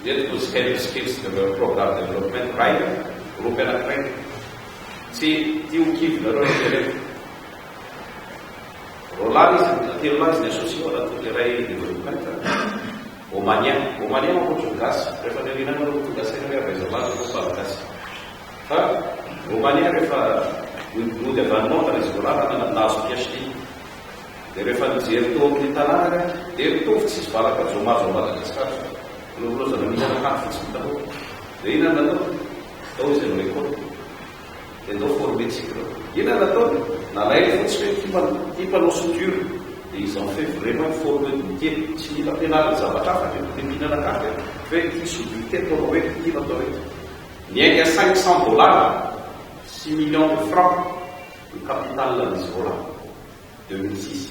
Dentro dos skills do programa de desenvolvimento RAID, grupo anankiray tsy tia okivy nareo rehetrarehetra. Rolany izy telo azy ny asosio anaty iray development Omania mankotro gasy rehefa nirinana nareo kotro gasy rehefa reservat koa gasy fa Omania rehefa nody avanement izy volana nazo PhD dia rehefa nijery teo amin'ny tanàna dia mitovy tsy valaka zomazo Madagasikara lozana misy anakany fotsiny taloha dia inona natao tao izy no école dia ndao formé tsika inona natao nalainy fotsy hoe ty mpanao soudure dia ils ont fait vraiment forme de métier tsy mila ampianarina zavatra hafa dia mihinanakafy hoe ty soudure ty atao hoe ty natao hoe niainga $500 6 millions de francs le capital n'izy vola 2006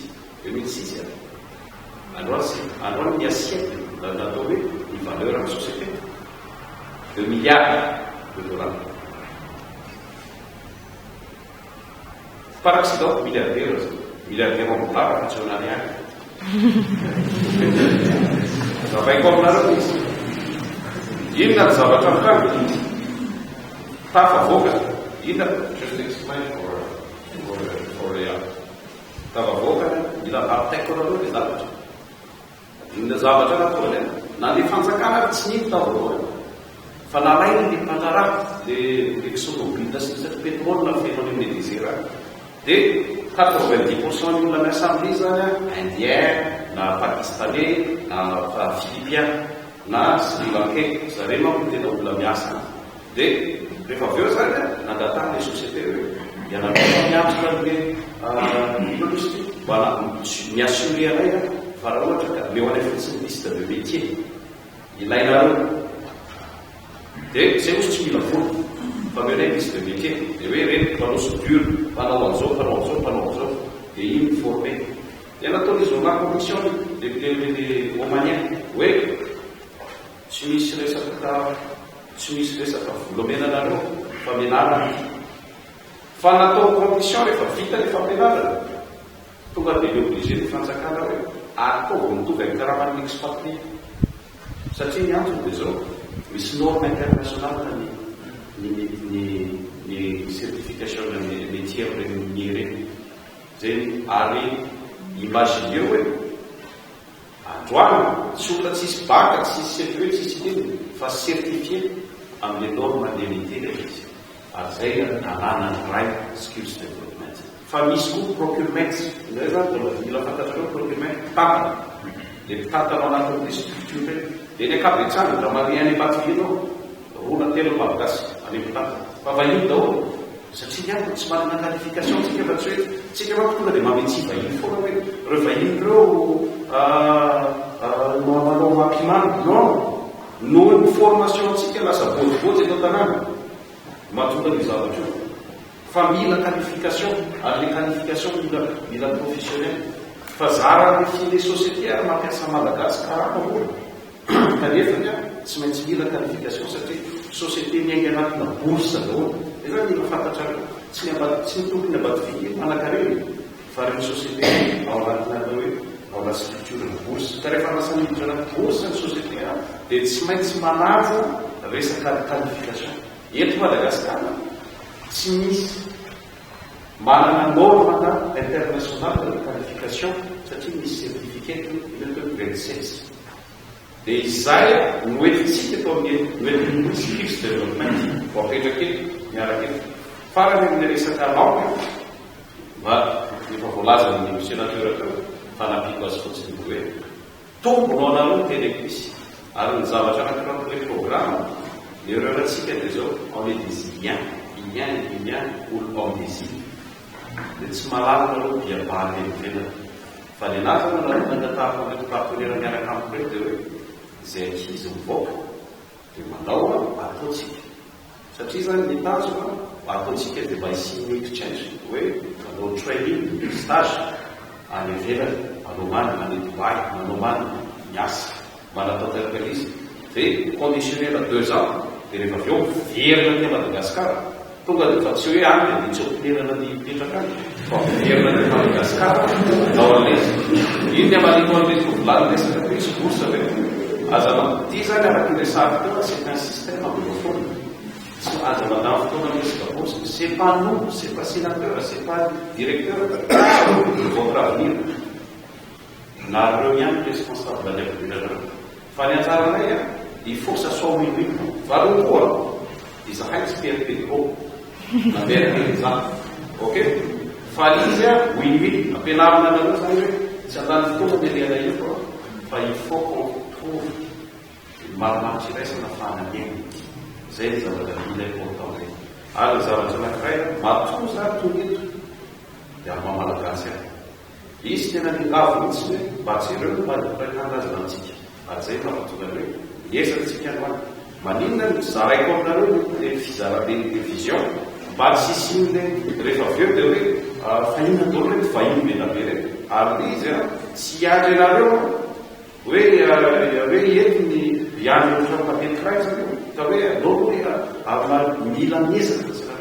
androany miasiety natao hoe ny valeur amin'ny société 2 milliards de dollars par accident milliardaire ambolava fa tsy honany any zavaiko aminareo izy inona ny zavatra mikany tafavoaka inona just explain for tafavoaka mila aptaiko nareo dia zavatra inona zavatra nataony na ny fanjakana tsy nino tavoaloha fa nalainy ny mpanaraka dia exonobile sy ny pétrole na feno any amin'ny désert dia 90% ny olona miasa amin'izy zany indien na pakistanais na philippien na sri lankais zareo manko tena olona miasa dia rehefa avy eo zany nandatany le société hoe ianareo miantoka le industrie mba miassurer anay fa raha ohatra ka meo anay fotsiny liste de métier ilainareo dia zay ozy tsy mila vola fa meo anay liste de métier dia hoe reny mpanao soudure mpanao an'izao dia iny formé dia nataon'izy ona commission le omanien hoe tsy misy resaka volamenanareo fa menarana fa natao condition rehefa vita rehefa menarana tonga dia obligé ny fanjakana hoe ataovy mitovy amin'ny karaha ny expatrie satria ny antony dia zao misy norme internationale ny certification métier premier reny zay ary imagine hoe androany tsy olona tsisy baka tsisy CPE tsisy iny fa certifié amin'ny norme de métier rehetra izy ary zay ananany ray skills development fa misy koa procurement zay zany mila fantatrareo procurement tatana dia mitatana anatin'ny structure dia ny akabetsany raha mari any Bativinao rona telo malagasy any mitantana fa vahiny daholo satria ny tsy manana qualification tsika fa tsy hoe tsika manko tonga dia mametsy vahiny foana hoe reo vahiny reo manao mampimano non noho ny formation tsika lasa bojibotsy eto tanàna mahatonga ny zavatra io fa mila qualification ary le qualification mila professionnel fa zara ny file société ary mampiasa malagasy karaha olo kanefany tsy maintsy mila qualification satria société miainga anatina bourse daholo dia zany mila fantatrareo tsy nitompony abatoviny manakareny fa reny société ao anatina hoe ao anaty structure ny bourse ka rehefa lasa niditra anaty bourse ny société dia tsy maintsy manaja resaka qualification eto Madagasikara tsy misy manana norme internationale de qualification satria misy certificat le 27 dia izay noetitsika tao amin'ny skills development voapetraka miaraka eto farany amin'ny resaka langue mba efa voalaza ny sénateur teo fanapiko azy fotsiny hoe tombonao anareo teny episy ary ny zavatra anakirakoe programme erreur atsika dia zao on est des Iliens olo homme des îles dia tsy malala nareo biabaly evelany fa ny anatana nareo nandatahako anaty partenaire miaraka amiko reo dia hoe izay ankizy mivoaka dia manao ataotsika satria zany ny tanjona ataotsika dia mba hisiny exchange hoe manao training stage any ivelany manao many any Dubai manao many miasa manatao terpelizy dia conditionnel à 2 ans dia rehefa avy eo verina ny Madagasikara tonga dia fa tsy hoe any dia tsy opinerana ny petraka any fa verina ny Madagasikara nao an'izy iny ny amalito an'izy volany resaka hoe sy bourse hoe Ty zany araky-resary teo, c'est un système anglophone. Aza mandany fotoana resaka poste, c'est pas nous, c'est pas sénateur, c'est pas directeur, votre avenir. Nareo ihany responsable d'an'avenir. Fa ny anjaranay il faut que ça soit win-win. Faharoa koa izahay tsy PRPO na PRP zany. Ok? Fa izy win-win. Ampianarina anareo zany hoe tsy andany fotoana mialana io fa il faut qu'on trouve maromaro tsiraisana fahananiana. Zay ny zavatra mila important zay. Ary ny zavatra anankiray matoza tonga eto dia mamalagasy ahy. Izy tena milavo mihitsy hoe mba tsy ireo no manazana antsika. Ary zay mahatonga hoe esantsika androany. Maninona no zaraiko aminareo le fizarany vision mba tsy sisin'le rehefa avy eo dia hoe fahina dolo reto vahiny mena be reto. Ary izy tsy iandry anareo hoe entiny ihany ohatrany papetray zany ka hoe aleo hoe mila miezaka